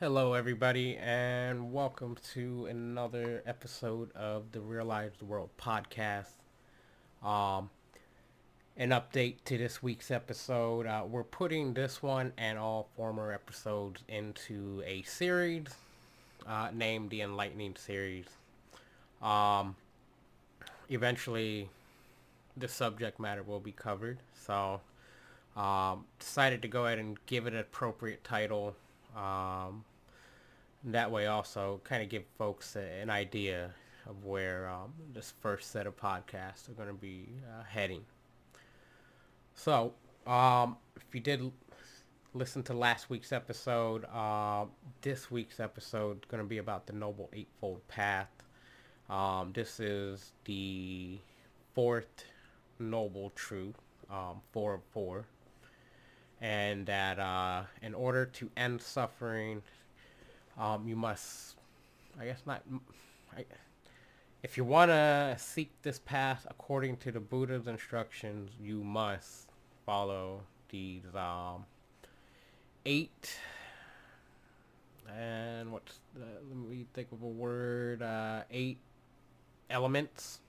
Hello, everybody, and welcome to another episode of the Realeyes The World Podcast. Um, an update to this week's episode. We're putting this one and all former episodes into a series named the Enlightening Series. Um, Eventually, the subject matter will be covered, so decided to go ahead and give it an appropriate title. That way also kind of give folks an idea of where this first set of podcasts are going to be heading. So, if you did listen to last week's episode, this week's episode is going to be about the Noble Eightfold Path. This is the fourth noble truth, four of four, and that in order to end suffering, you must, I guess not, I, if you want to seek this path according to the Buddha's instructions, you must follow these eight, and let me think of a word, eight elements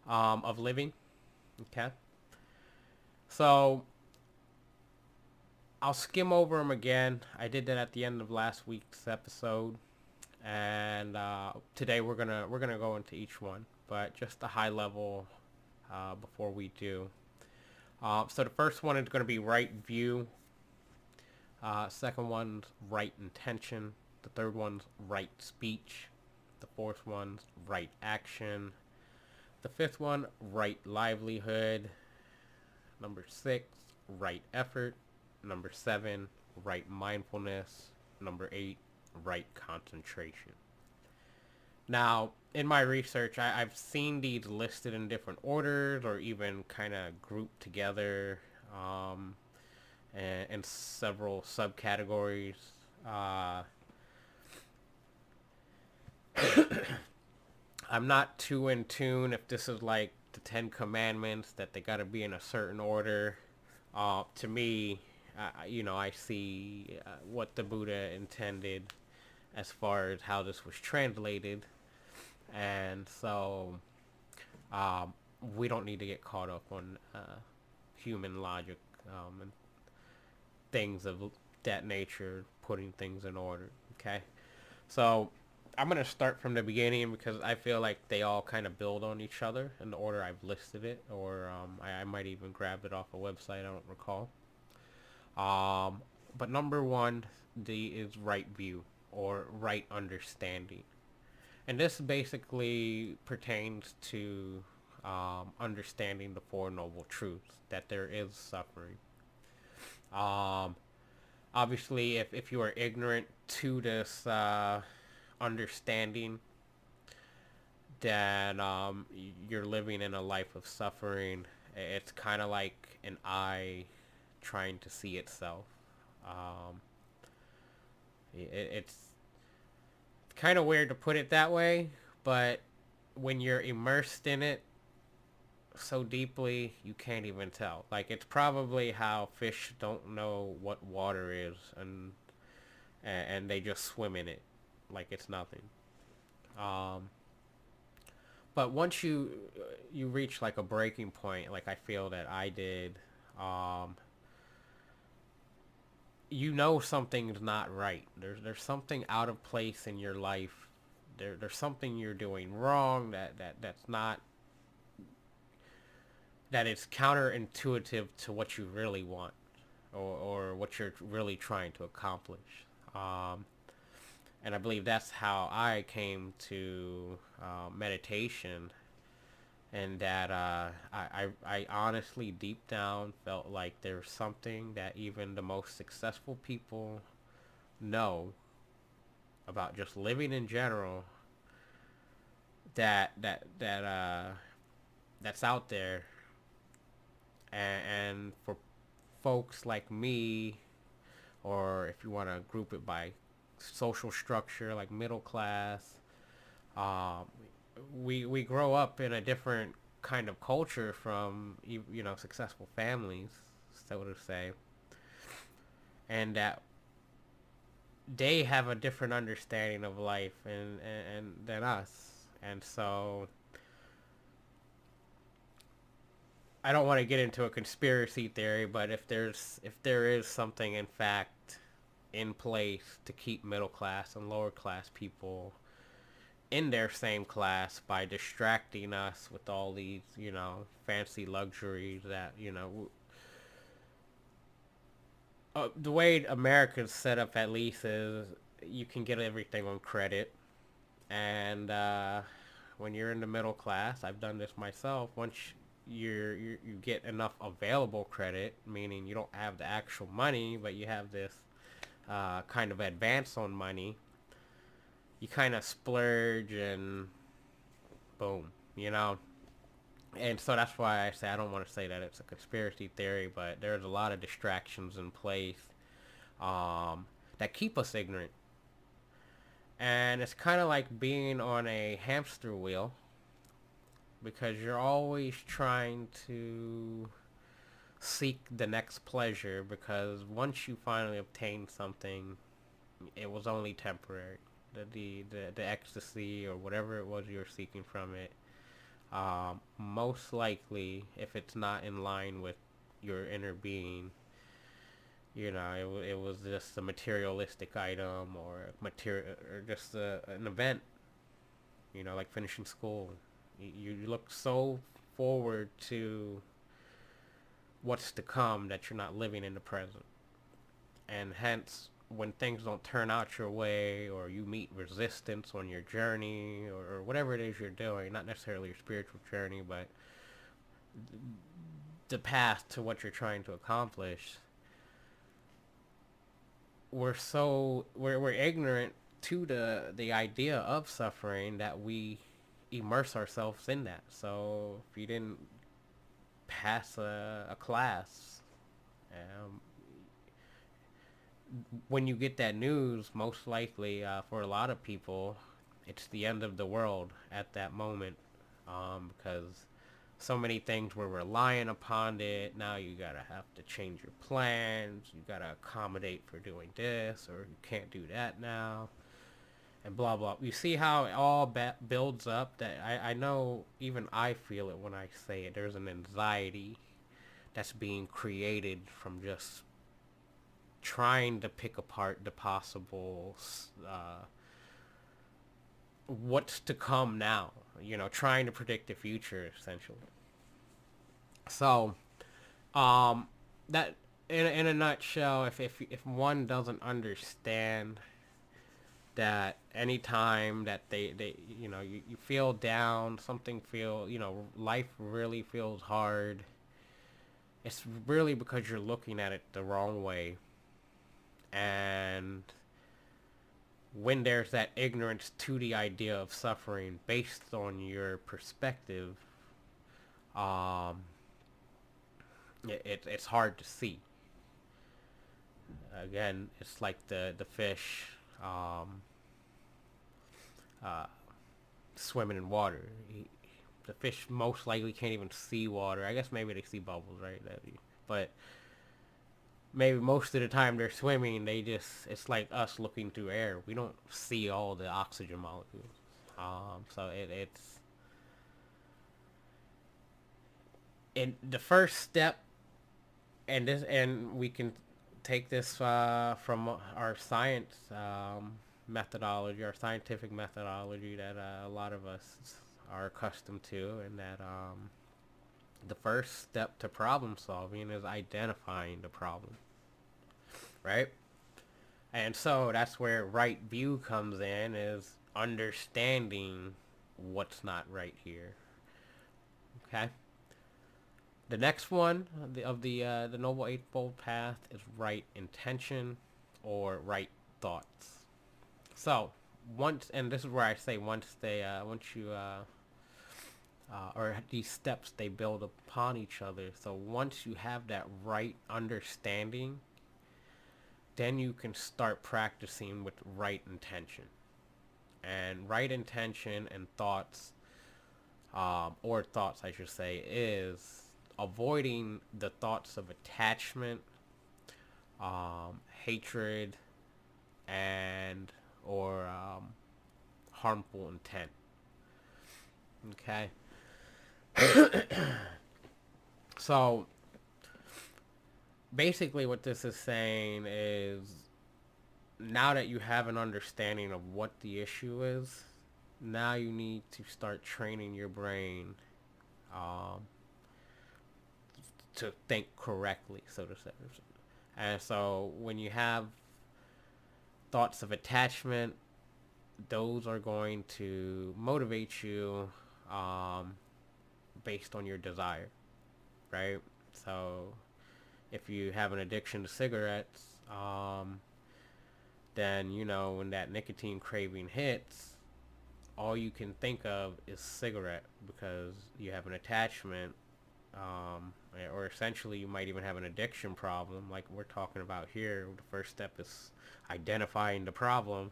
of living. Okay. So I'll skim over them again. I did that at the end of last week's episode, and today we're gonna go into each one, but just a high level before we do. So the first one is going to be right view. Second one's right intention. The third one's right speech. The fourth one's right action. The fifth one, right livelihood. Number six, right effort. Number seven, right mindfulness. Number eight, right concentration. Now, in my research, I've seen these listed in different orders or even kind of grouped together in several subcategories. Uh, I'm not too in tune if this is like the Ten Commandments that they got to be in a certain order. To me, I see what the Buddha intended as far as how this was translated, and so um, we don't need to get caught up on human logic and things of that nature, putting things in order. Okay, so I'm gonna start from the beginning because I feel like they all kind of build on each other in the order I've listed it, or I might even grab it off a website. I don't recall. But number one, the is right view or right understanding, and this basically pertains to understanding the Four Noble Truths that there is suffering. Um, Obviously, if you are ignorant to this understanding, then you're living in a life of suffering. It's kind of like an eye trying to see itself. Um, it's kind of weird to put it that way, but when you're immersed in it so deeply, you can't even tell. Like, it's probably how fish don't know what water is, and they just swim in it like it's nothing. Um, but once you reach like a breaking point, like I feel that I did, um, you know something's not right. There's something out of place in your life. There's something you're doing wrong that's not, that is counterintuitive to what you really want, or what you're really trying to accomplish. Um, and I believe that's how I came to meditation, and that I honestly deep down felt like there's something that even the most successful people know about just living in general, that's out there, and for folks like me, or if you want to group it by social structure, like middle class, um, we grow up in a different kind of culture from successful families, so to say, and that they have a different understanding of life and than us. And so I don't want to get into a conspiracy theory, but if there is something in fact in place to keep middle class and lower class people in their same class by distracting us with all these, fancy luxuries that, the way America's set up at least is you can get everything on credit. And when you're in the middle class, I've done this myself. Once you get enough available credit, meaning you don't have the actual money, but you have this kind of advance on money, you kind of splurge and boom, And so that's why I say I don't want to say that it's a conspiracy theory, but there's a lot of distractions in place that keep us ignorant. And it's kind of like being on a hamster wheel because you're always trying to seek the next pleasure because once you finally obtain something, it was only temporary. The ecstasy or whatever it was you were seeking from it, most likely, if it's not in line with your inner being, it was just a materialistic item or just an event, like finishing school. You look so forward to what's to come that you're not living in the present. And hence, when things don't turn out your way or you meet resistance on your journey or whatever it is you're doing, not necessarily your spiritual journey, but the path to what you're trying to accomplish, we're ignorant to the idea of suffering that we immerse ourselves in that. So if you didn't pass a class, um, when you get that news, most likely for a lot of people, it's the end of the world at that moment, because so many things were relying upon it. Now you gotta have to change your plans. You gotta accommodate for doing this, or you can't do that now, and blah blah. You see how it all builds up. That I know even I feel it when I say it. There's an anxiety that's being created from just trying to pick apart the possible what's to come now. Trying to predict the future essentially. So, that in a nutshell, if one doesn't understand that anytime that they you feel down, something feel life really feels hard, it's really because you're looking at it the wrong way. And when there's that ignorance to the idea of suffering based on your perspective, um, it's hard to see. Again, it's like the fish um, uh, swimming in water. The fish most likely can't even see water. I guess maybe they see bubbles, right? But maybe most of the time they're swimming, it's like us looking through air. We don't see all the oxygen molecules. So it's in the first step, and we can take this from our science methodology, our scientific methodology that a lot of us are accustomed to, and that the first step to problem solving is identifying the problem, right? And so that's where right view comes in, is understanding what's not right here. Okay. The next one the Noble Eightfold Path is right intention or right thoughts. So once, and this is where I say once you or these steps, they build upon each other. So once you have that right understanding, then you can start practicing with right intention. And right intention and thoughts, or thoughts I should say, is avoiding the thoughts of attachment, hatred, and or harmful intent. Okay. So basically what this is saying is, now that you have an understanding of what the issue is, now you need to start training your brain um, to think correctly, so to say. And so when you have thoughts of attachment, those are going to motivate you um, based on your desire, right? So if you have an addiction to cigarettes, then when that nicotine craving hits, all you can think of is cigarette, because you have an attachment, or essentially you might even have an addiction problem like we're talking about here. The first step is identifying the problem.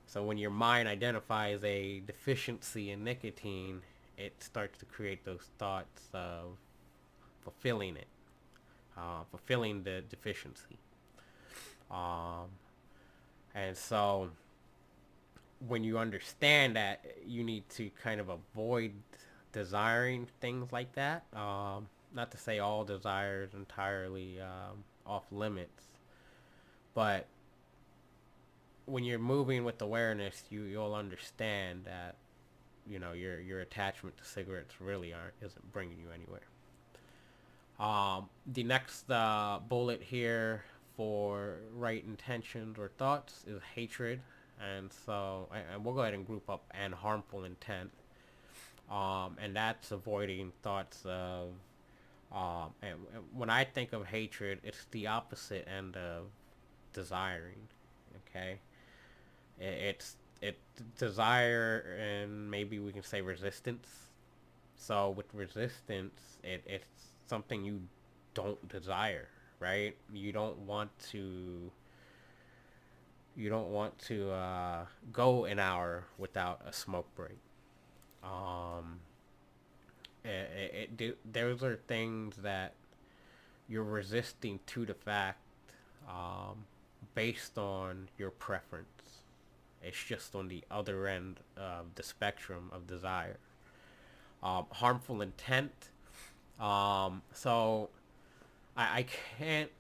So when your mind identifies a deficiency in nicotine, it starts to create those thoughts of fulfilling it, fulfilling the deficiency. Um, and so when you understand that, you need to kind of avoid desiring things like that. Not to say all desires entirely off limits, but when you're moving with awareness, you'll understand that your attachment to cigarettes really isn't bringing you anywhere. The next bullet here for right intentions or thoughts is hatred, and so and we'll go ahead and group up and harmful intent, and that's avoiding thoughts of and when I think of hatred, it's the opposite end of desiring. Okay, it's desire, and maybe we can say resistance. So with resistance, it's something you don't desire, right? You don't want to go an hour without a smoke break. Um, those are things that you're resisting to the fact, um, based on your preference. It's just on the other end of the spectrum of desire. Harmful intent. So I can't.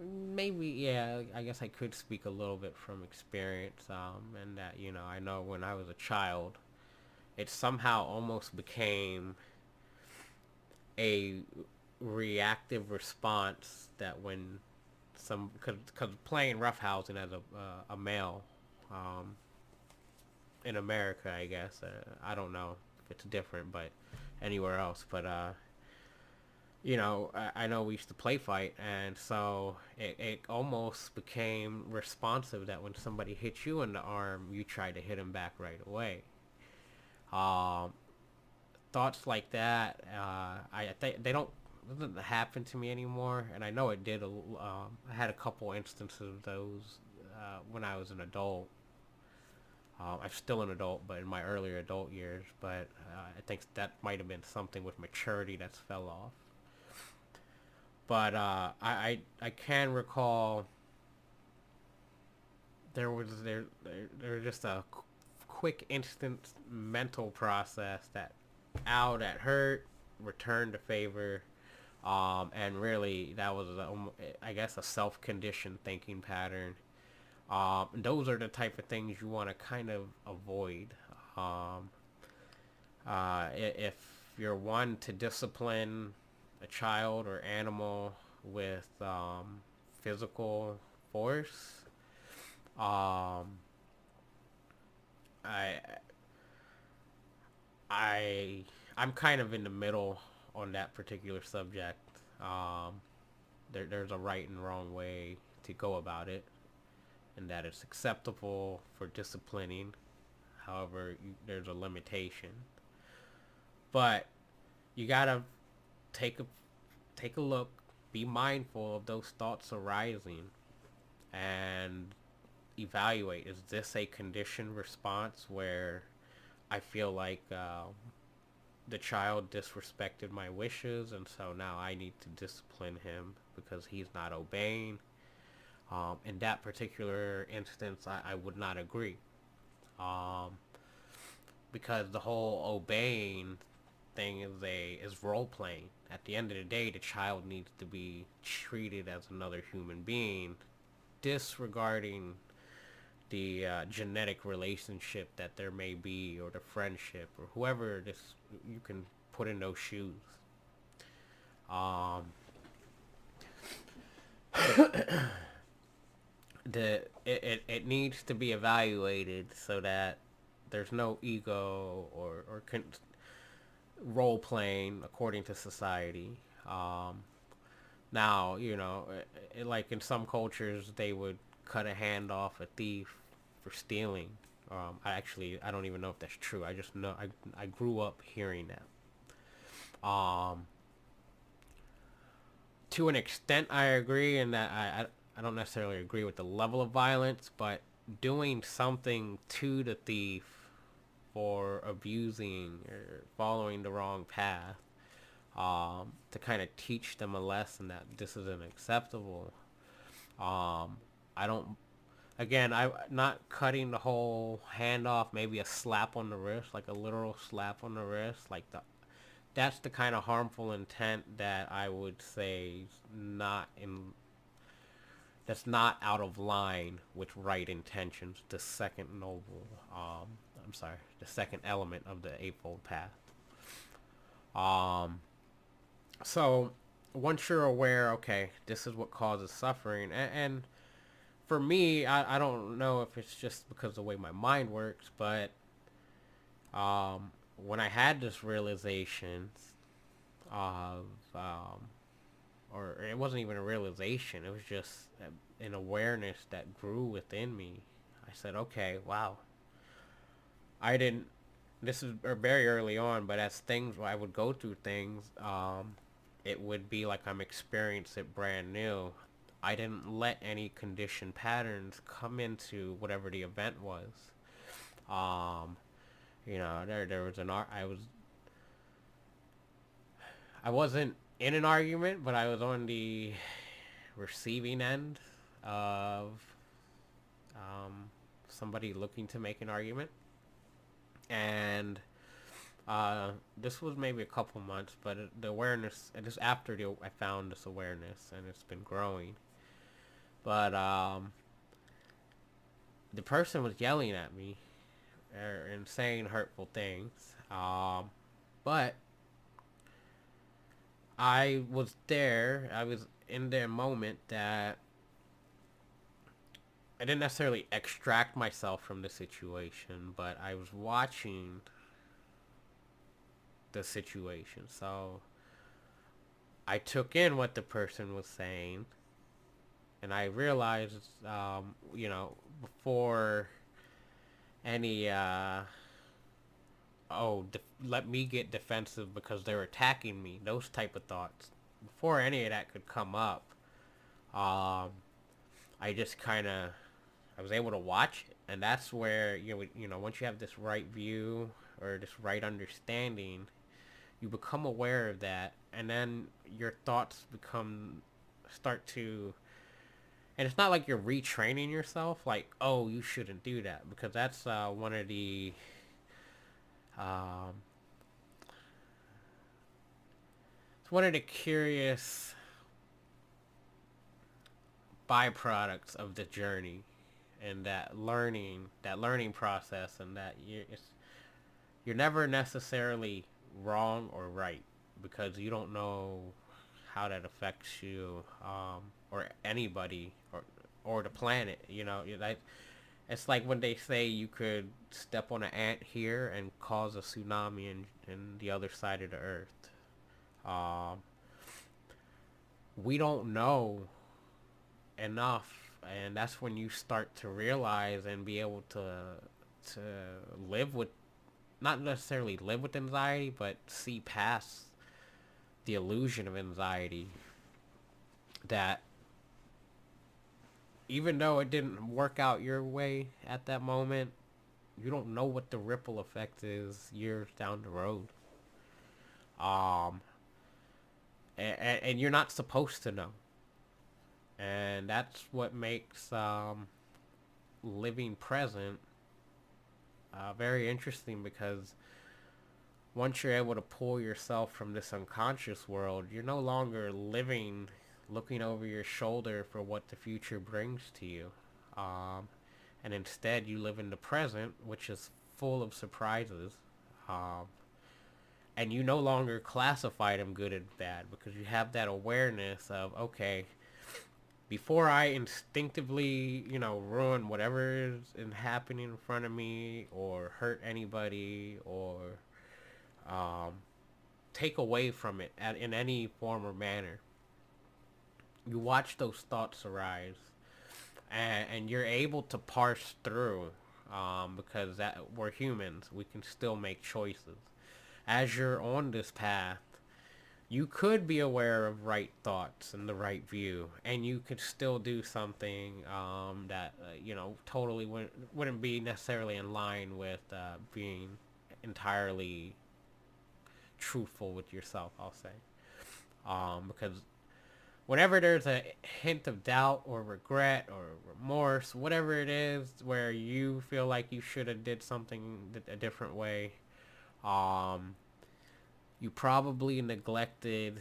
Maybe, yeah. I guess I could speak a little bit from experience. And that I know when I was a child, it somehow almost became a reactive response, that when because playing roughhousing as a male, um, in America, I guess, I don't know if it's different, but anywhere else, but I know we used to play fight, and so it almost became responsive that when somebody hit you in the arm, you try to hit him back right away. Um, Thoughts like that, I think they don't doesn't happen to me anymore, and I know it did. I had a couple instances of those when I was an adult. I'm still an adult, but in my earlier adult years. But I think that might have been something with maturity that's fell off. But I can recall there was just a quick instant mental process that, ow, that hurt, returned to favor, and really that was I guess a self-conditioned thinking pattern. Those are the type of things you want to kind of avoid. Um, if you're one to discipline a child or animal with physical force, um, I I I'm kind of in the middle on that particular subject. Um, there's a right and wrong way to go about it, and that it's acceptable for disciplining. However, there's a limitation. But you gotta take a take a look, be mindful of those thoughts arising, and evaluate: is this a conditioned response where I feel like the child disrespected my wishes, and so now I need to discipline him because he's not obeying? In that particular instance, I would not agree. Um, because the whole obeying thing is role playing. At the end of the day, the child needs to be treated as another human being, disregarding the genetic relationship that there may be, or the friendship, or whoever this you can put in those shoes. Um, it needs to be evaluated so that there's no ego or role playing according to society. Um, Now, like in some cultures, they would cut a hand off a thief for stealing. I don't even know if that's true. I just know I grew up hearing that. To an extent, I agree in that I don't necessarily agree with the level of violence, but doing something to the thief for abusing or following the wrong path, to kind of teach them a lesson that this isn't acceptable. I don't. Again, I not cutting the whole hand off. Maybe a slap on the wrist, like a literal slap on the wrist, like the. That's the kind of harmful intent that I would say not in. That's not out of line with right intentions. The second noble. I'm sorry. The second element of the Eightfold Path. Um, So once you're aware, okay, this is what causes suffering, and for me, I don't know if it's just because of the way my mind works, but when I had this realization of, or it wasn't even a realization, it was just an awareness that grew within me. I said, okay, wow, I didn't. This is very early on, but as things, I would go through things, it would be like I'm experiencing it brand new. I didn't let any conditioned patterns come into whatever the event was. Um, there was I wasn't in an argument, but I was on the receiving end of um, somebody looking to make an argument, and this was maybe a couple months, but the awareness, and just after I found this awareness, and it's been growing. But the person was yelling at me and saying hurtful things. But I was there. I was in the moment that I didn't necessarily extract myself from the situation, but I was watching the situation. So I took in what the person was saying, and I realized, before any, let me get defensive because they're attacking me, those type of thoughts, before any of that could come up, um, I just kind of, I was able to watch it, and that's where, once you have this right view or this right understanding, you become aware of that, and then your thoughts start to, and it's not like you're retraining yourself, like, oh, you shouldn't do that, because that's um, it's one of the curious byproducts of the journey, and that learning process, and that you're never necessarily wrong or right, because you don't know how that affects you, or anybody, or the planet. It's like when they say you could step on an ant here and cause a tsunami in the other side of the earth. Um, we don't know enough, and that's when you start to realize and be able to live with, not necessarily live with anxiety, but see past the illusion of anxiety, that even though it didn't work out your way at that moment, you don't know what the ripple effect is years down the road. Um, and you're not supposed to know. And that's what makes living present very interesting, because once you're able to pull yourself from this unconscious world, you're no longer living looking over your shoulder for what the future brings to you. Um, and instead, you live in the present, which is full of surprises. Um, and you no longer classify them good and bad, because you have that awareness of, okay, before I instinctively, ruin whatever is happening in front of me, or hurt anybody, or um, take away from it in any form or manner, you watch those thoughts arise, and you're able to parse through, because that we're humans, we can still make choices. As you're on this path, you could be aware of right thoughts and the right view, and you could still do something that totally wouldn't be necessarily in line with being entirely truthful with yourself, I'll say. Because whenever there's a hint of doubt or regret or remorse, whatever it is, where you feel like you should have did something a different way, um, you probably neglected,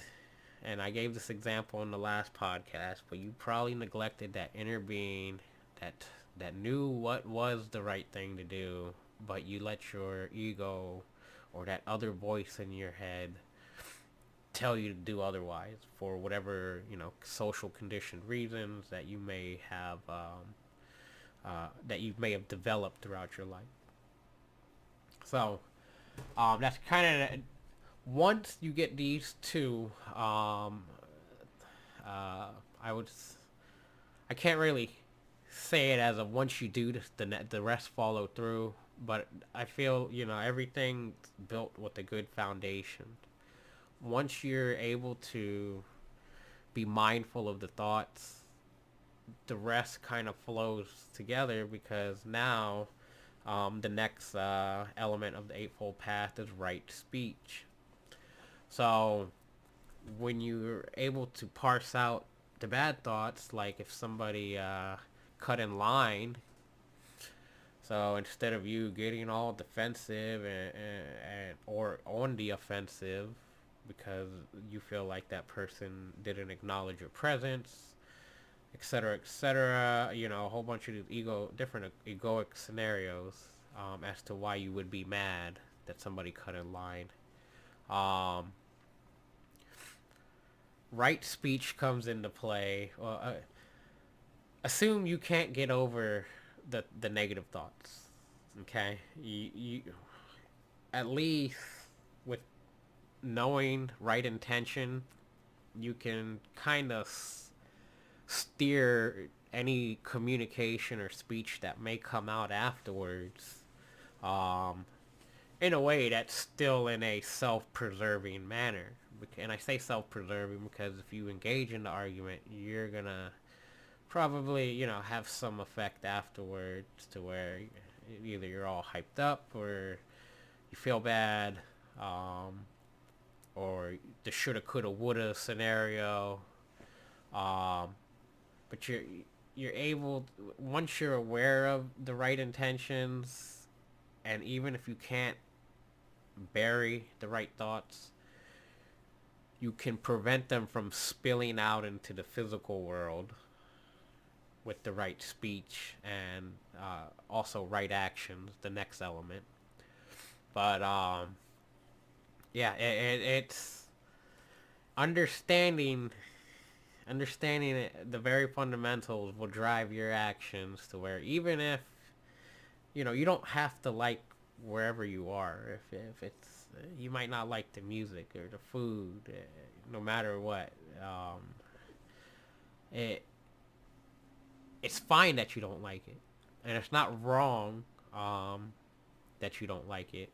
and I gave this example in the last podcast, but you probably neglected that inner being that knew what was the right thing to do, but you let your ego or that other voice in your head tell you to do otherwise, for whatever social conditioned reasons that you may have developed throughout your life. So that's kind of, once you get these two, I would, I can't really say it as a once you do this, the rest follow through, but I feel everything's built with a good foundation. Once you're able to be mindful of the thoughts, the rest kind of flows together, because now the next element of the Eightfold Path is right speech. So when you're able to parse out the bad thoughts, like if somebody cut in line, so instead of you getting all defensive and or on the offensive because you feel like that person didn't acknowledge your presence, etc., etc., a whole bunch of these different egoic scenarios as to why you would be mad that somebody cut in line. Um, right speech comes into play. Well, assume you can't get over the negative thoughts. Okay, you at least with knowing right intention, you can kind of steer any communication or speech that may come out afterwards um, in a way that's still in a self-preserving manner. And I say self-preserving because if you engage in the argument, you're gonna probably, have some effect afterwards to where either you're all hyped up or you feel bad, or the shoulda, coulda, woulda scenario. But you're able, once you're aware of the right intentions, and even if you can't bury the right thoughts, you can prevent them from spilling out into the physical world with the right speech and also right actions, the next element. But yeah, it's understanding the very fundamentals will drive your actions, to where even if you don't have to like wherever you are, if it's, you might not like the music or the food, no matter what, it it's fine that you don't like it, and it's not wrong that you don't like it,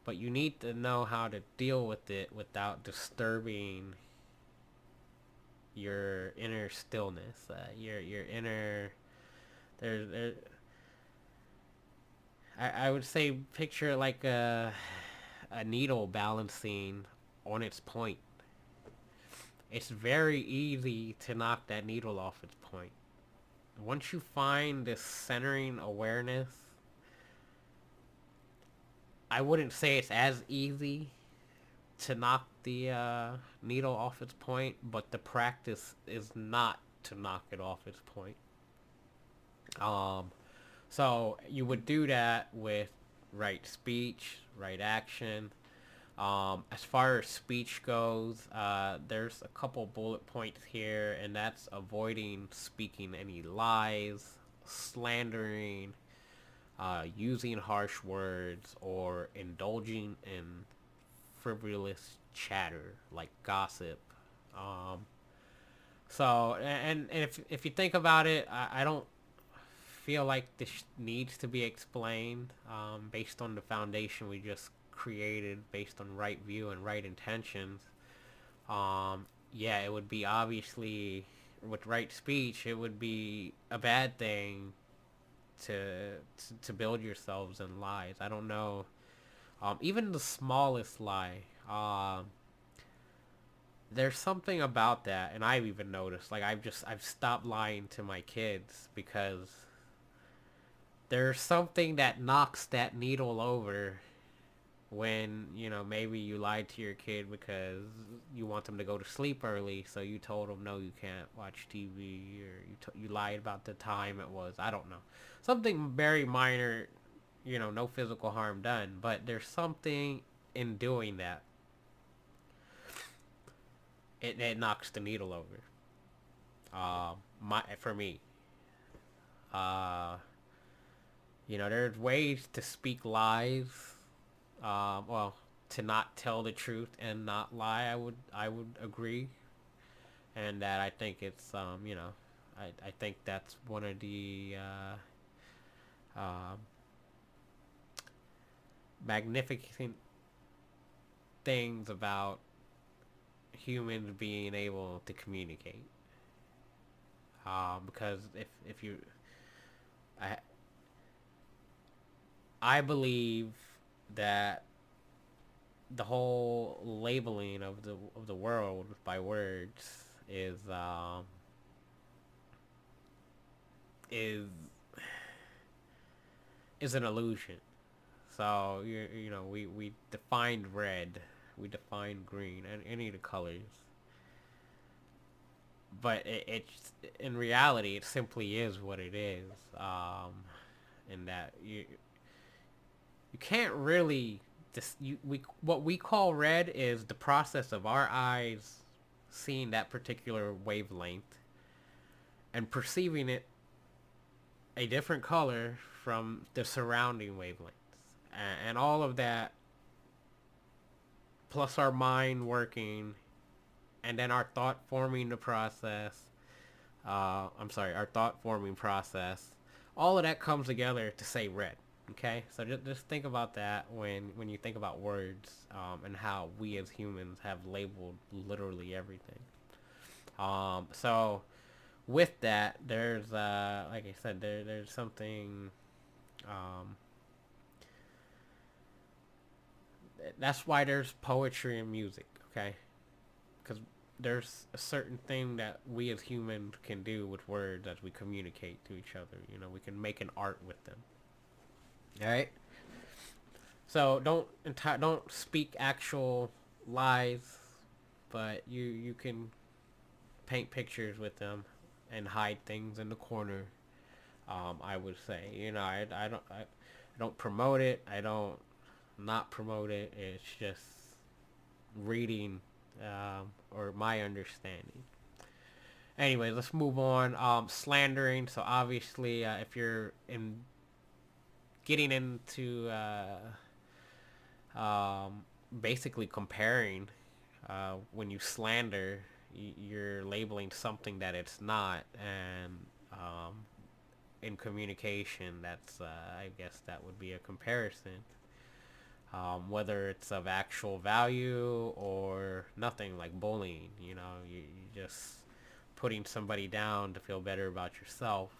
but you need to know how to deal with it without disturbing your inner stillness, your inner, there I would say picture like a needle balancing on its point, it's very easy to knock that needle off its point. Once you find this centering awareness, I wouldn't say it's as easy to knock the needle off its point, but the practice is not to knock it off its point. So you would do that with right speech, right action. As far as speech goes, there's a couple bullet points here, and that's avoiding speaking any lies, slandering, using harsh words, or indulging in frivolous chatter like gossip. Um, and if you think about it, I don't feel like this needs to be explained based on the foundation we just created based on right view and right intentions. Yeah, it would be obviously with right speech, it would be a bad thing to build yourselves in lies. I don't know. Even the smallest lie. There's something about that, and I've even noticed. Like I've stopped lying to my kids because there's something that knocks that needle over when, maybe you lied to your kid because you want them to go to sleep early, so you told them, no, you can't watch TV, or you lied about the time it was. I don't know. Something very minor, no physical harm done, but there's something in doing that. It knocks the needle over. For me. Uh, there's ways to speak lies. Well, to not tell the truth and not lie, I would agree, and that I think it's I think that's one of the magnificent things about humans being able to communicate. Because if you, I I believe that the whole labeling of the world by words is is an illusion. So we defined red, we defined green, and any of the colors, but it's in reality it simply is what it is. In that you can't really what we call red is the process of our eyes seeing that particular wavelength and perceiving it a different color from the surrounding wavelengths, and all of that plus our mind working, and then our thought forming the process. Our thought forming process. All of that comes together to say red. Okay, so just think about that when you think about words, and how we as humans have labeled literally everything. So with that, there's like I said, there's something. Um, that's why there's poetry and music. Okay, because there's a certain thing that we as humans can do with words as we communicate to each other. We can make an art with them. All right. So don't speak actual lies, but you can paint pictures with them and hide things in the corner. I would say, I don't promote it. I don't not promote it. It's just reading, or my understanding. Anyway, let's move on. Slandering. So obviously, if you're in getting into basically comparing, when you slander, you're labeling something that it's not, and in communication, that's I guess that would be a comparison. Whether it's of actual value or nothing, like bullying, you just putting somebody down to feel better about yourself,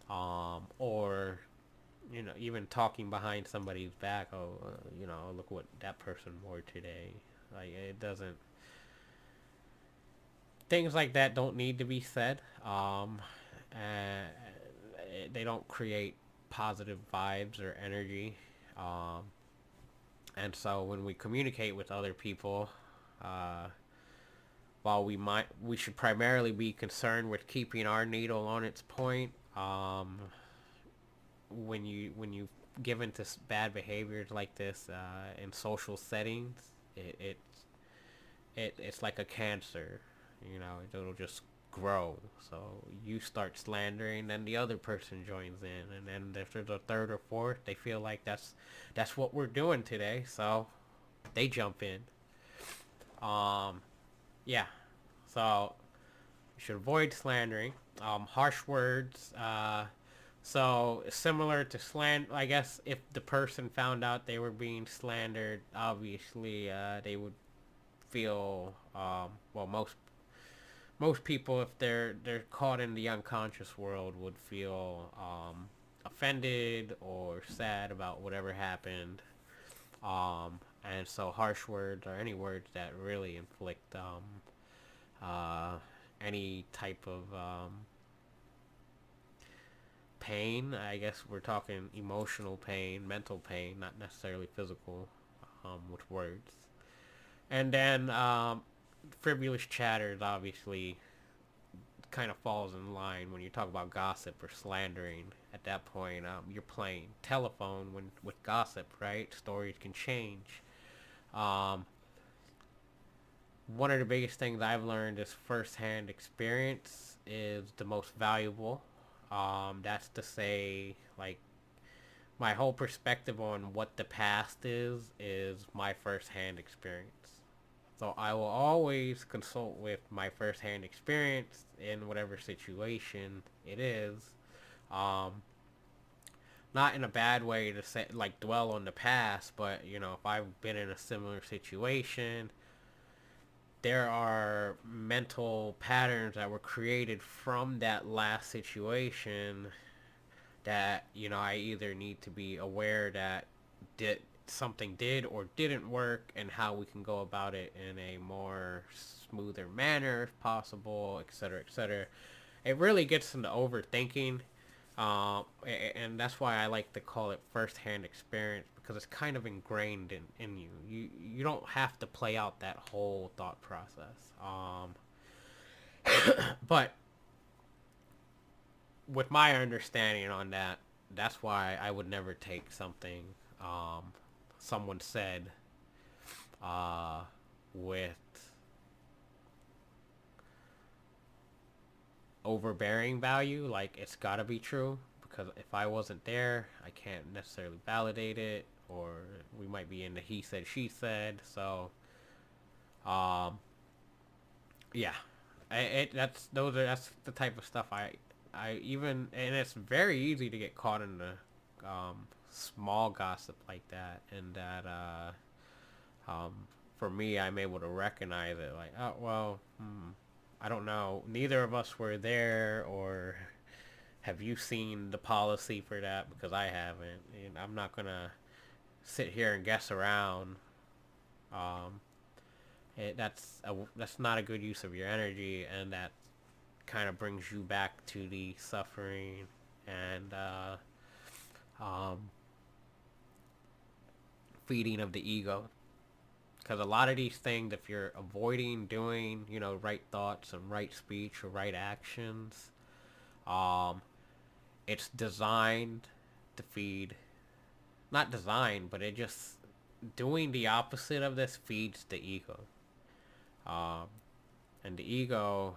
or even talking behind somebody's back. Oh, look what that person wore today. Like, it doesn't. things like that don't need to be said. And they don't create positive vibes or energy. Um, and so when we communicate with other people, uh, while we should primarily be concerned with keeping our needle on its point. When you give into bad behaviors like this in social settings, it it's like a cancer. It'll just grow. So you start slandering, then the other person joins in, and then if there's a third or fourth, they feel like that's what we're doing today, so they jump in. Um, yeah. So you should avoid slandering. Harsh words. So similar to slander, I guess if the person found out they were being slandered, obviously they would feel well, most people, if they're caught in the unconscious world, would feel offended or sad about whatever happened. And so harsh words or any words that really inflict uh, any type of pain. I guess we're talking emotional pain, mental pain, not necessarily physical, with words. And then frivolous chatter is obviously kind of falls in line when you talk about gossip or slandering. At that point, you're playing telephone with gossip, right? Stories can change. Um, One of the biggest things I've learned is firsthand experience is the most valuable. That's to say, like, my whole perspective on what the past is my firsthand experience. So I will always consult with my firsthand experience in whatever situation it is. Um, Not in a bad way to say like dwell on the past, but if I've been in a similar situation, there are mental patterns that were created from that last situation that I either need to be aware that did something did or didn't work, and how we can go about it in a more smoother manner if possible, etc., etc. It really gets into overthinking, and that's why I like to call it first-hand experience, because it's kind of ingrained in you. You don't have to play out that whole thought process. But with my understanding on that, that's why I would never take something someone said uh, with overbearing value. Like, it's gotta be true, because if I wasn't there, I can't necessarily validate it, or we might be in the he said she said. So um yeah, that's the type of stuff I even, and it's very easy to get caught in the small gossip like that, and that for me, I'm able to recognize it, like, oh well, I don't know, neither of us were there, or have you seen the policy for that, because I haven't, and I'm not gonna sit here and guess around. um that's not a good use of your energy, and that kind of brings you back to the suffering and um, feeding of the ego. Because a lot of these things, if you're avoiding doing, right thoughts and right speech or right actions, um, it's designed to feed. Not designed, but it just doing the opposite of this feeds the ego. Um, and the ego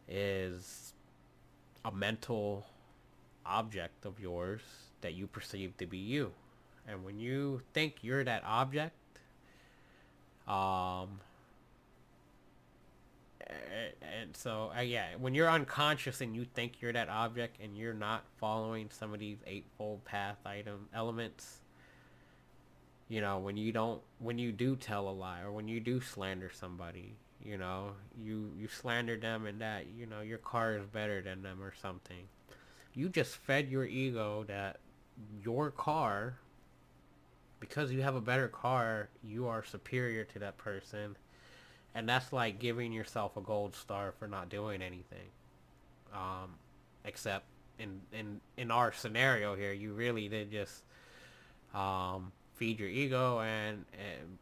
is a mental object of yours that you perceive to be you. And when you think you're that object, um, and so yeah, when you're unconscious and you think you're that object and you're not following some of these eightfold path elements, when you do tell a lie, or when you do slander somebody, you slander them, and that your car is better than them or something. You just fed your ego that your car, because you have a better car, you are superior to that person, And that's like giving yourself a gold star for not doing anything. Except in our scenario here, you really did just feed your ego and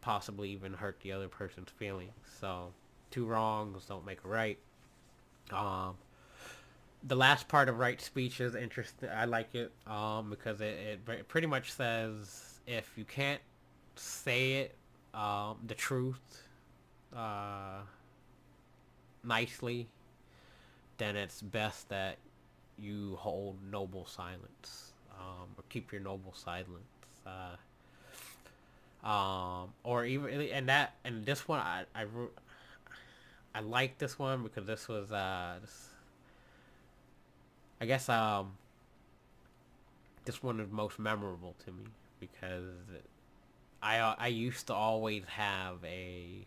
possibly even hurt the other person's feelings. So two wrongs don't make a right. Um, the last part of right speech is interesting. I like it because it pretty much says if you can't say it, the truth, uh, nicely, then it's best that you hold noble silence, or keep your noble silence. Or even and this one I like this one because this was I guess this one is most memorable to me because I used to always have a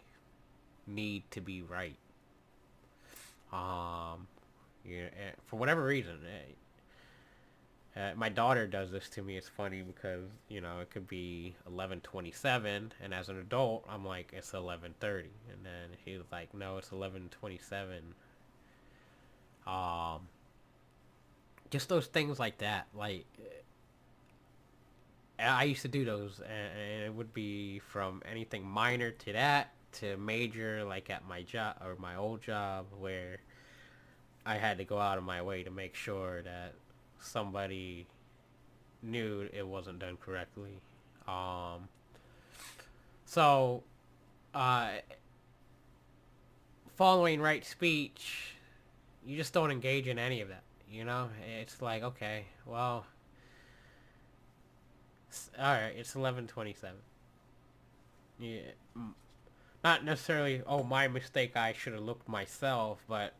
need to be right. Yeah, for whatever reason, my daughter does this to me. It's funny because it could be 11:27, and as an adult, I'm like it's 11:30, and then he was like, no, it's 11:27. Um, just those things like that. Like I used to do those, and it would be from anything minor to that to major, like at my job or my old job, where I had to go out of my way to make sure that somebody knew it wasn't done correctly. Um, so, uh, following right speech, you just don't engage in any of that. It's like, okay, well, all right, it's 11:27. Yeah, not necessarily. Oh, my mistake. I should have looked myself, but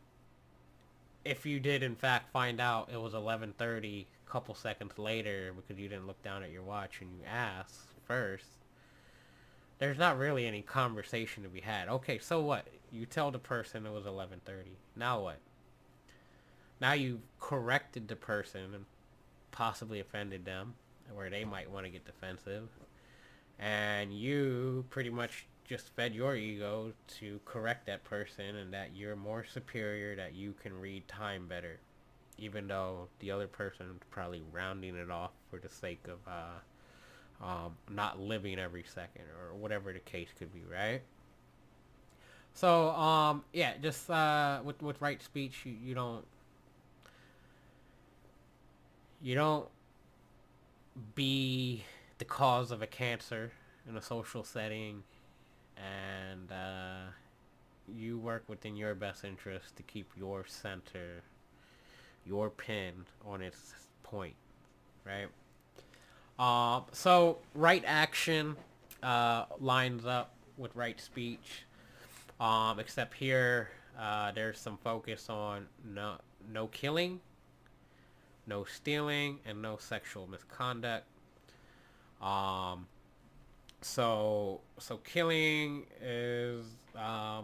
if you did in fact find out it was 11:30 a couple seconds later because you didn't look down at your watch and you asked first, there's not really any conversation to be had. Okay, so what? You tell the person it was 11:30. Now what? Now you've corrected the person and possibly offended them where they might want to get defensive. And you pretty much just fed your ego to correct that person and that you're more superior, that you can read time better, even though the other person is probably rounding it off for the sake of not living every second or whatever the case could be, right? So yeah, just with right speech, you don't be the cause of a cancer in a social setting, and you work within your best interest to keep your center, your pin on its point, right? So right action lines up with right speech, except here there's some focus on no killing, no stealing, and no sexual misconduct. Um, so killing is I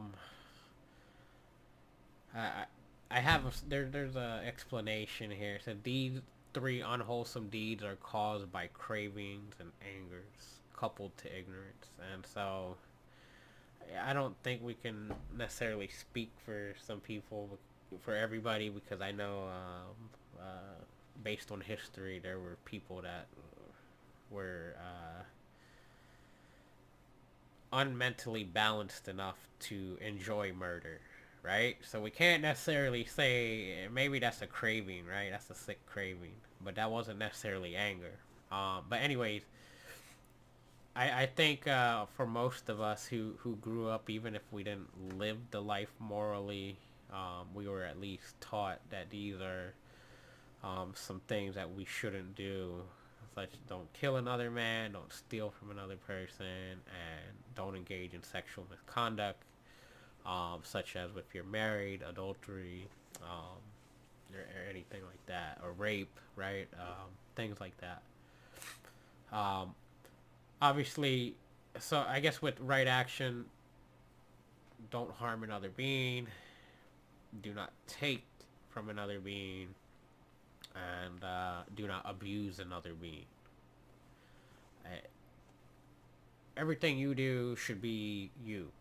I have there's a explanation here. So these three unwholesome deeds are caused by cravings and angers coupled to ignorance, and so I don't think we can necessarily speak for some people, for everybody, because I know based on history there were people that were unmentally balanced enough to enjoy murder, right? So we can't necessarily say maybe that's a craving, right? That's a sick craving, but that wasn't necessarily anger. But anyways, I think for most of us who grew up, even if we didn't live the life morally, we were at least taught that these are some things that we shouldn't do, such don't kill another man, don't steal from another person, and don't engage in sexual misconduct, such as if you're married, adultery, or anything like that, or rape, right? Things like that. Um, Obviously, so I guess with right action, don't harm another being, do not take from another being, and do not abuse another being. Uh, Everything you do should be you.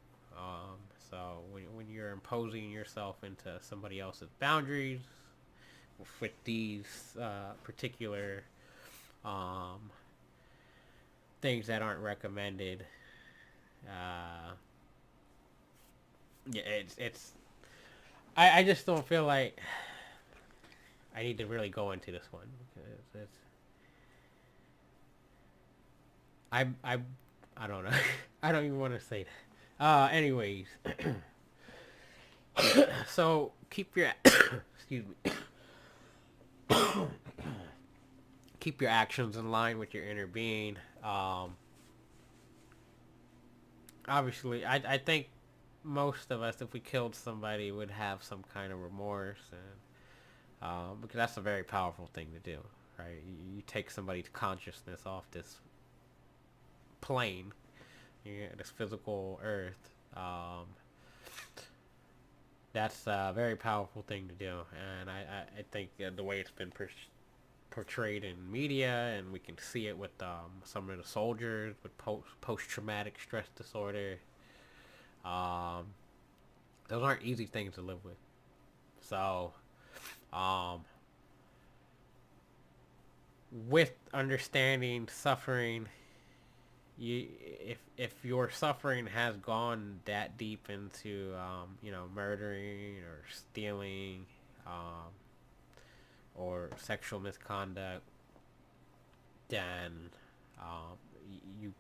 So when you're imposing yourself into somebody else's boundaries with these particular um, things that aren't recommended, yeah, it's. I just don't feel like I need to really go into this one because it's. I I don't know. I don't even want to say that. Anyways, so keep your excuse me. Keep your actions in line with your inner being. Obviously, I think most of us, if we killed somebody, would have some kind of remorse, and because that's a very powerful thing to do, right? You take somebody's consciousness off this plane, this physical earth. That's a very powerful thing to do, and I think the way it's been portrayed in media, and we can see it with some of the soldiers with post-traumatic stress disorder. Um, those aren't easy things to live with. So, um, with understanding suffering, if your suffering has gone that deep into murdering or stealing, um, or sexual misconduct, then you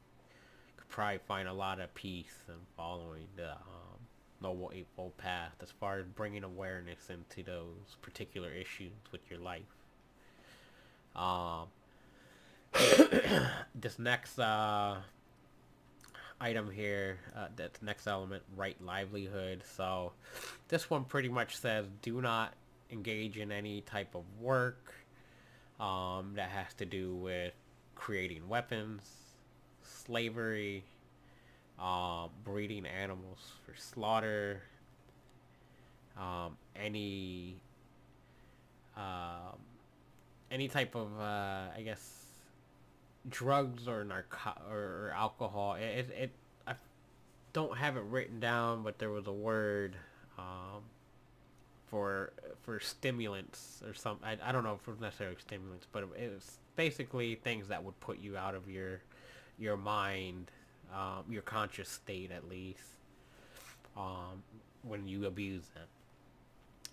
could probably find a lot of peace in following the Noble Eightfold Path as far as bringing awareness into those particular issues with your life. Um, this next item here, that next element, right livelihood. So this one pretty much says do not engage in any type of work that has to do with creating weapons, slavery, breeding animals for slaughter, any um, any type of I guess drugs or or alcohol. I don't have it written down, but there was a word um, for stimulants or something. I don't know if it was necessarily stimulants, but it was basically things that would put you out of your mind, your conscious state at least, um, when you abuse them.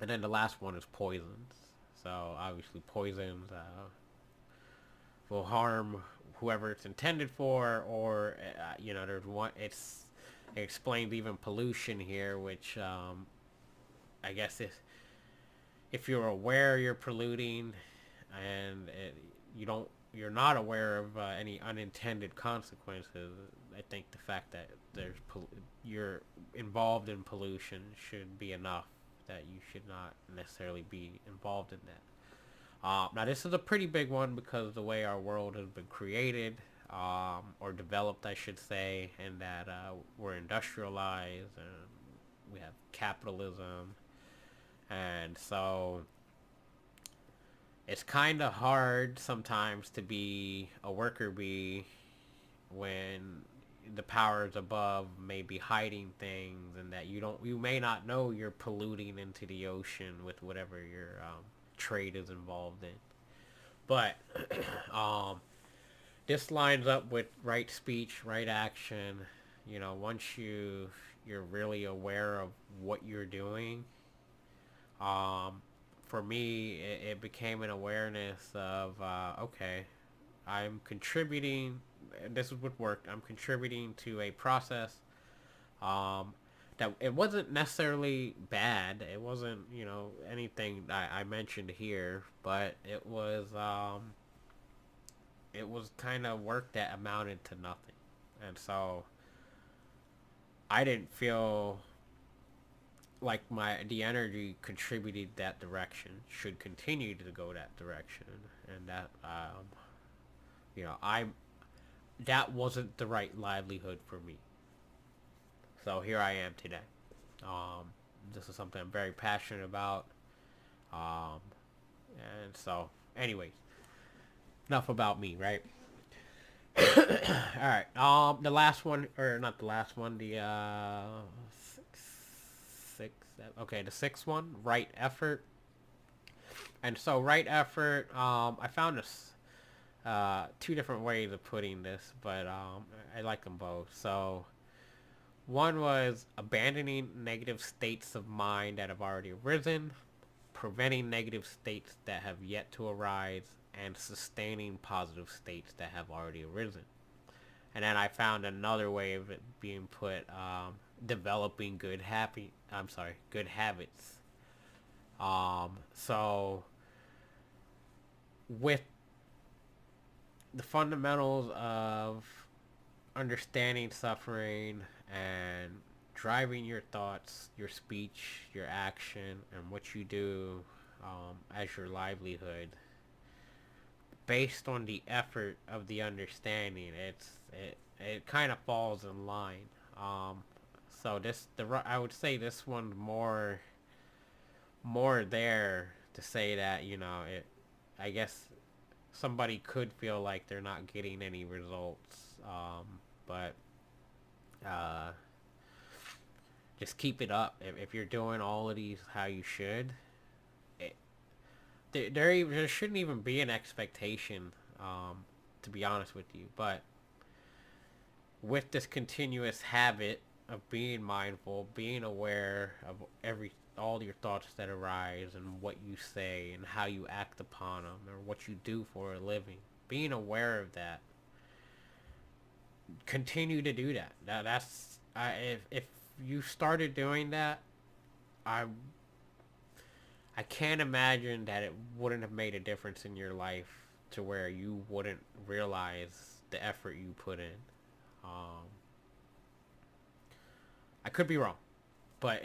And then the last one is poisons. So obviously poisons will harm whoever it's intended for, or there's one. It explains even pollution here, which I guess if you're aware you're polluting, and you're not aware of any unintended consequences. I think the fact that you're involved in pollution should be enough that you should not necessarily be involved in that. Now this is a pretty big one because of the way our world has been created, or developed, I should say, and that we're industrialized and we have capitalism, and so it's kind of hard sometimes to be a worker bee when the powers above may be hiding things, and that you may not know you're polluting into the ocean with whatever your trade is involved in. But this lines up with right speech, right action. Once you're really aware of what you're doing, for me, it became an awareness of, okay, I'm contributing, and this is what worked, I'm contributing to a process that it wasn't necessarily bad. It wasn't, anything I mentioned here, but it was kind of work that amounted to nothing. And so I didn't feel like the energy contributed that direction, should continue to go that direction, and that I that wasn't the right livelihood for me. So here I am today. This is something I'm very passionate about, and so anyways, enough about me, right? All right. The last one, or not the last one, the okay, the sixth one, right effort. And so right effort, I found this two different ways of putting this, but I like them both. So one was abandoning negative states of mind that have already arisen, preventing negative states that have yet to arise, and sustaining positive states that have already arisen. And then I found another way of it being put, developing good habits. So with the fundamentals of understanding suffering and driving your thoughts, your speech, your action, and what you do as your livelihood, based on the effort of the understanding, it kind of falls in line. So I would say this one's more there to say that, I guess somebody could feel like they're not getting any results, but uh, just keep it up. If you're doing all of these how you should, it, there shouldn't even be an expectation, to be honest with you. But with this continuous habit of being mindful, being aware of all your thoughts that arise and what you say and how you act upon them or what you do for a living, being aware of that, continue to do that. If you started doing that, I I can't imagine that it wouldn't have made a difference in your life to where you wouldn't realize the effort you put in. Um, I could be wrong, but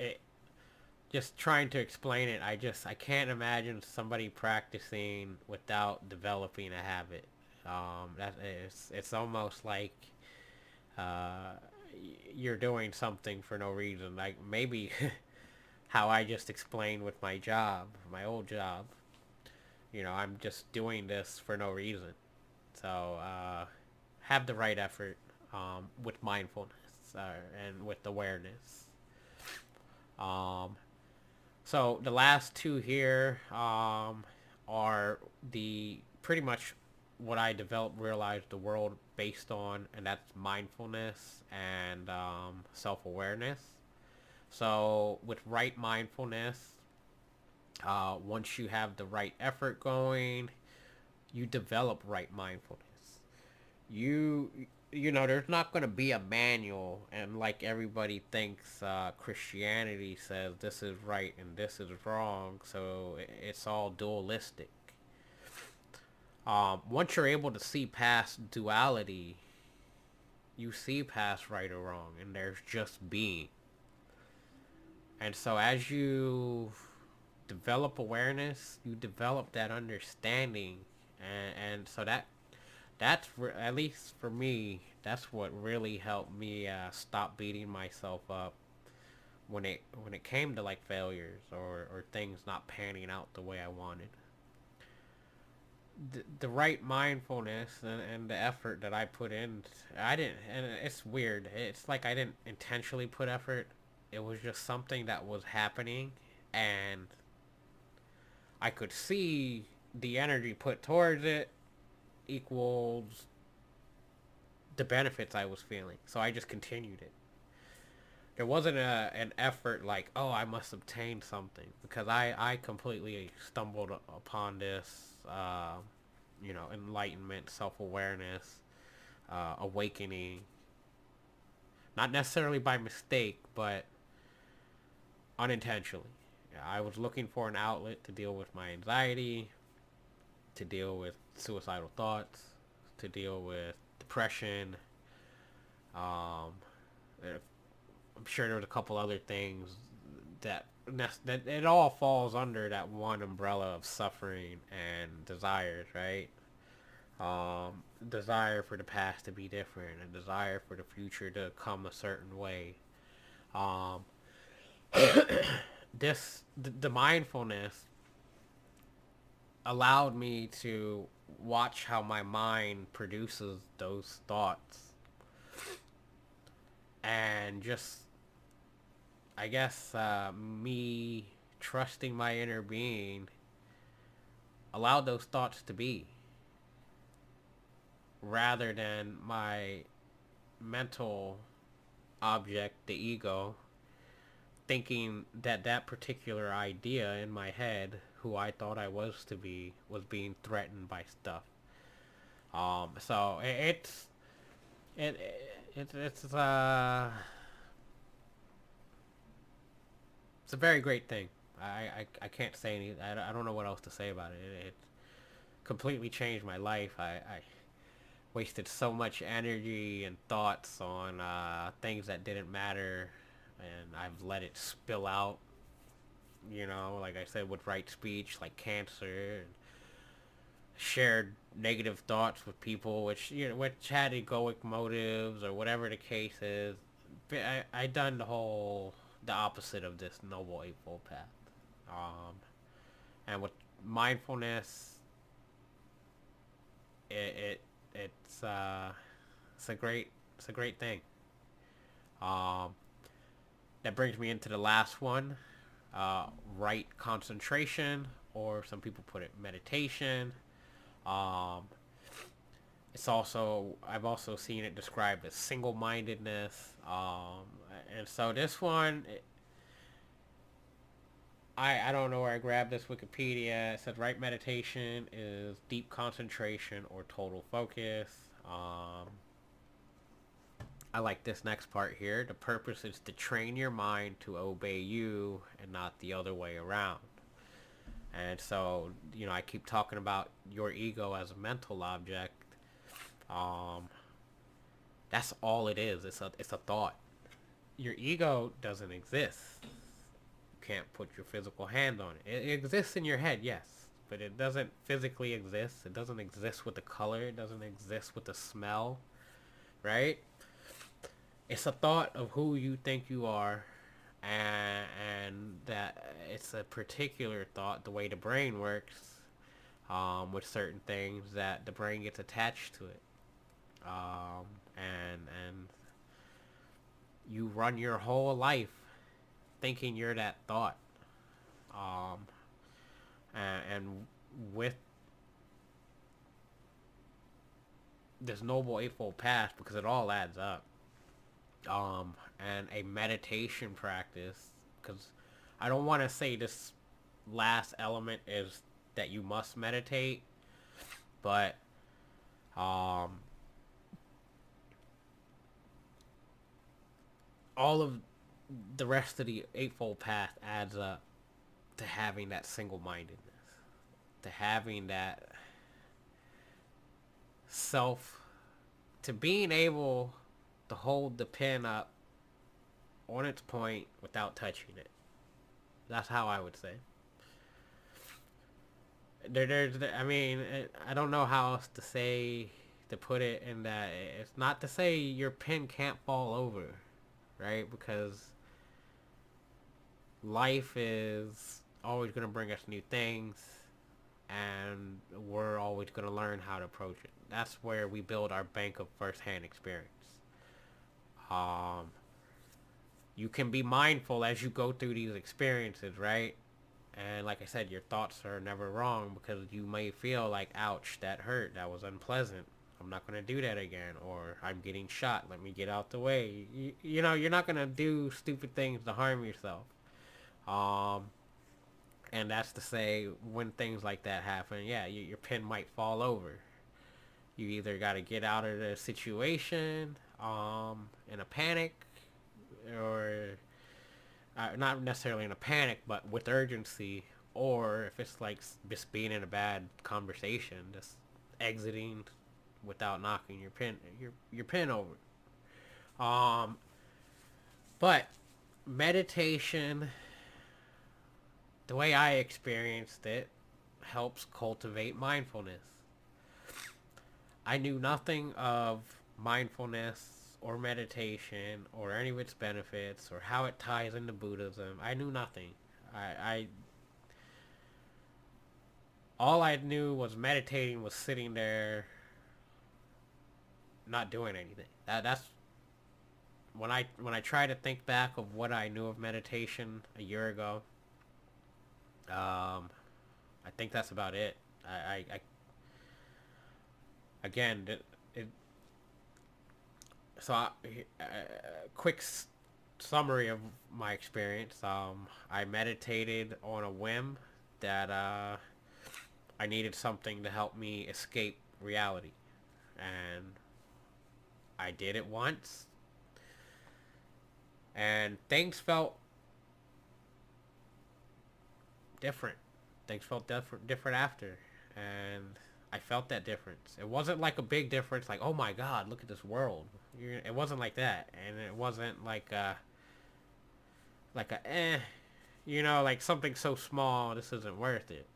just trying to explain it, I can't imagine somebody practicing without developing a habit. It's almost like uh, you're doing something for no reason. Like maybe how I just explained with my old job. I'm just doing this for no reason. So have the right effort, with mindfulness, and with awareness. Um, so the last two here, are the pretty much what I developed, realized the world based on, and that's mindfulness and self-awareness. So with right mindfulness, once you have the right effort going, you develop right mindfulness. You there's not going to be a manual, and like everybody thinks, Christianity says this is right and this is wrong, so it's all dualistic. Once you're able to see past duality, you see past right or wrong, and there's just being. And so as you develop awareness, you develop that understanding, and so at least for me, that's what really helped me stop beating myself up when it came to like failures or things not panning out the way I wanted. The right mindfulness and the effort that I put in, I didn't, and it's weird. It's like I didn't intentionally put effort. It was just something that was happening, and I could see the energy put towards it equals the benefits I was feeling. So I just continued it. There wasn't an effort like, oh, I must obtain something, because I completely stumbled upon this, enlightenment, self-awareness, awakening, not necessarily by mistake, but unintentionally. I was looking for an outlet to deal with my anxiety, to deal with suicidal thoughts, to deal with depression. Um, I'm sure there's a couple other things that it all falls under that one umbrella of suffering and desires, right? Desire for the past to be different, and desire for the future to come a certain way. Um, the mindfulness allowed me to watch how my mind produces those thoughts, and just, I guess, me trusting my inner being allowed those thoughts to be, rather than my mental object, the ego, thinking that that particular idea in my head, who I thought I was to be, was being threatened by stuff. So it, it's a very great thing. I can't say any. I don't know what else to say about it. It completely changed my life. I wasted so much energy and thoughts on things that didn't matter, and I've let it spill out. Like I said, with right speech, like cancer, and shared negative thoughts with people, which had egoic motives or whatever the case is. I done the opposite of this noble eightfold path. And with mindfulness, it it's a great thing. Um, that brings me into the last one, right concentration, or some people put it meditation. Um, I've also seen it described as single-mindedness. And so this one, I don't know where I grabbed this Wikipedia. It said right meditation is deep concentration or total focus. I like this next part here. The purpose is to train your mind to obey you and not the other way around. And so, I keep talking about your ego as a mental object. Um, that's all it is. It's a thought. Your ego doesn't exist. You can't put your physical hand on it. It exists in your head, yes, but it doesn't physically exist. It doesn't exist with the color. It doesn't exist with the smell, right? It's a thought of who you think you are, and that it's a particular thought, the way the brain works, with certain things, that the brain gets attached to it. And you run your whole life thinking you're that thought. Um, and with this noble eightfold path, because it all adds up, and a meditation practice, because I don't want to say this last element is that you must meditate, but all of the rest of the eightfold path adds up to having that single-mindedness, to having that self, to being able to hold the pen up on its point without touching it. That's how I would say. I don't know how else to put it, in that it's not to say your pen can't fall over, right? Because life is always going to bring us new things, and we're always going to learn how to approach it. That's where we build our bank of first-hand experience. You can be mindful as you go through these experiences, right? And like I said, your thoughts are never wrong, because you may feel like, ouch, that hurt, that was unpleasant, I'm not going to do that again, or I'm getting shot, let me get out the way. You're not going to do stupid things to harm yourself. And that's to say, when things like that happen, yeah, your pen might fall over. You either got to get out of the situation in a panic, or not necessarily in a panic, but with urgency, or if it's like just being in a bad conversation, just exiting without knocking your pen over. But meditation, the way I experienced it, helps cultivate mindfulness. I knew nothing of mindfulness or meditation or any of its benefits or how it ties into Buddhism. I knew nothing. I all I knew was meditating was sitting there not doing anything. That's when I try to think back of what I knew of meditation a year ago. Um, I think that's about it. I again it so quick summary of my experience. I meditated on a whim that I needed something to help me escape reality, and I did it once, and things felt different. Things felt different after, and I felt that difference. It wasn't like a big difference, like, oh my god, look at this world. It wasn't like that, and it wasn't like a like something so small, this isn't worth it.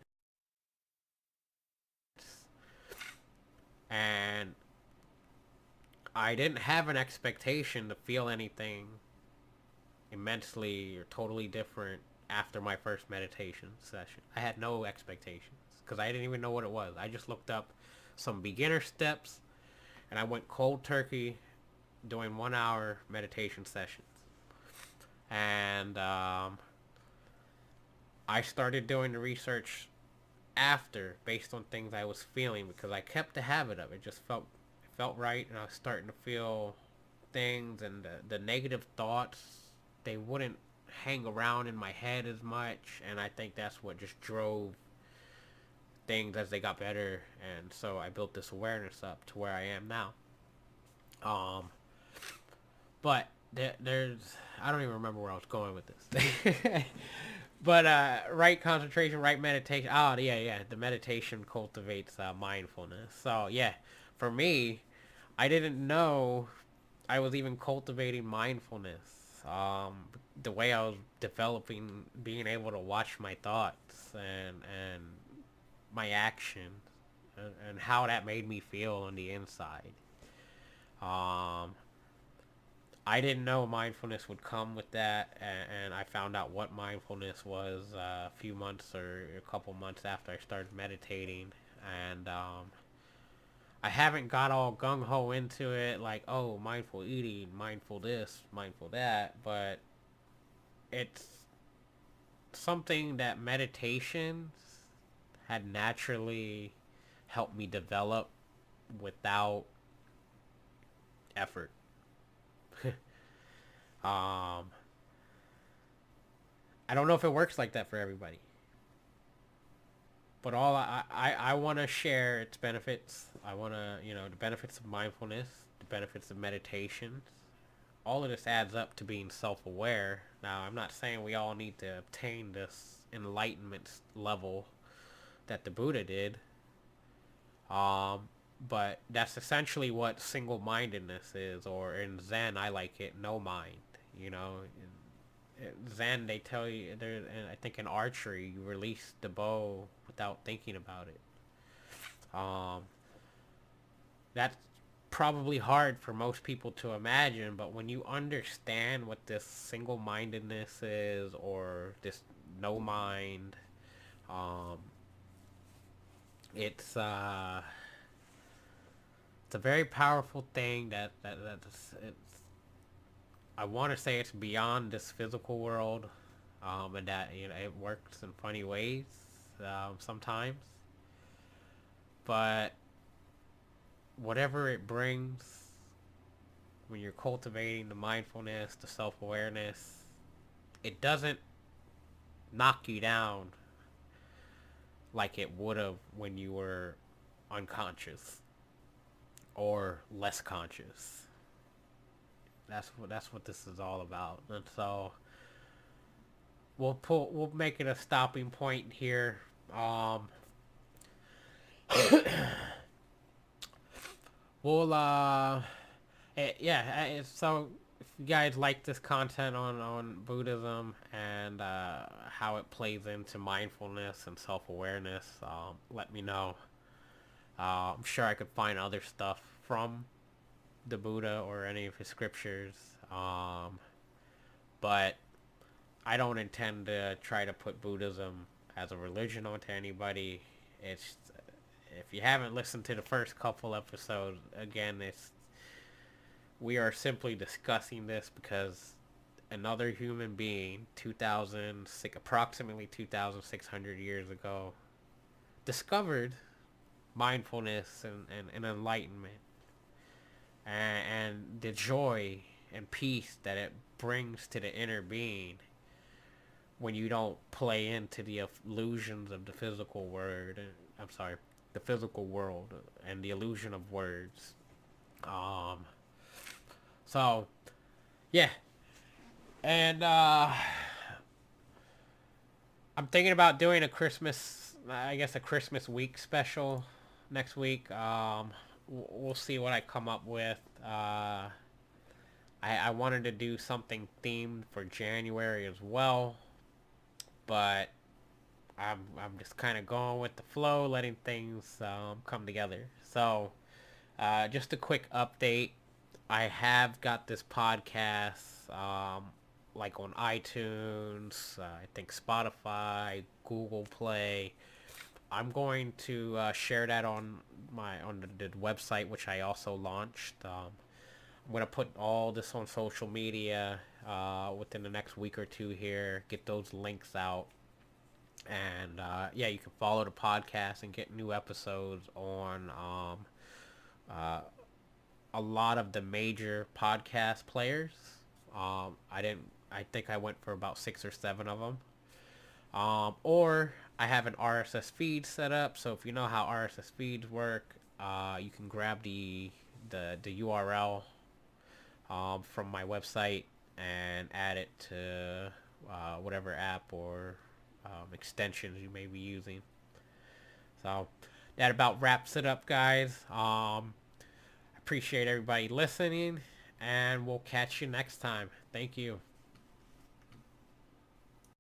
And I didn't have an expectation to feel anything immensely or totally different after my first meditation session. I had no expectations because I didn't even know what it was. I just looked up some beginner steps and I went cold turkey doing 1 hour meditation sessions. And I started doing the research after based on things I was feeling because I kept the habit of it. It just felt right, and I was starting to feel things, and the negative thoughts, they wouldn't hang around in my head as much, and I think that's what just drove things as they got better, and so I built this awareness up to where I am now. Um, but there's I don't even remember where I was going with this. But right concentration, right meditation. Oh yeah. The meditation cultivates mindfulness. So yeah, for me, I didn't know I was even cultivating mindfulness. The way I was developing, being able to watch my thoughts and my actions, and how that made me feel on the inside. Um, I didn't know mindfulness would come with that, and I found out what mindfulness was a few months or a couple months after I started meditating, and I haven't got all gung ho into it, like, oh, mindful eating, mindful this, mindful that, but it's something that meditation had naturally helped me develop without effort. um, I don't know if it works like that for everybody, but all I want to share its benefits. I want to, the benefits of mindfulness, the benefits of meditation. All of this adds up to being self-aware. Now, I'm not saying we all need to obtain this enlightenment level that the Buddha did. Um, but that's essentially what single-mindedness is, or in Zen, I like it, no mind. You know, in Zen, they tell you, there. I think in archery, you release the bow without thinking about it. Um, that's probably hard for most people to imagine, but when you understand what this single-mindedness is, or this no mind, um, it's it's a very powerful thing it's I want to say it's beyond this physical world, and that it works in funny ways sometimes, but whatever it brings when you're cultivating the mindfulness, the self-awareness, it doesn't knock you down like it would have when you were unconscious or less conscious. That's what this is all about. And so we'll make it a stopping point here. Um, we'll so if you guys like this content on Buddhism and how it plays into mindfulness and self-awareness, let me know. I'm sure I could find other stuff from the Buddha or any of his scriptures, but I don't intend to try to put Buddhism as a religion onto anybody. It's if you haven't listened to the first couple episodes, again, we are simply discussing this because another human being, approximately 2,600 years ago, discovered mindfulness and enlightenment and the joy and peace that it brings to the inner being when you don't play into the illusions of the physical word. I'm sorry, the physical world and the illusion of words. Um, so yeah, and I'm thinking about doing a Christmas week special next week. We'll see what I come up with. I wanted to do something themed for January as well, but I'm just kind of going with the flow, letting things come together. So, just a quick update. I have got this podcast, like on iTunes, I think Spotify, Google Play. I'm going to share that on the website, which I also launched. I'm gonna put all this on social media within the next week or two here. Get those links out, and yeah, you can follow the podcast and get new episodes on uh, a lot of the major podcast players. I didn't. I think I went for about 6 or 7 of them. Or I have an RSS feed set up. So if you know how RSS feeds work, you can grab the URL from my website and add it to whatever app or extensions you may be using. So that about wraps it up, guys. Appreciate everybody listening, and we'll catch you next time. Thank you.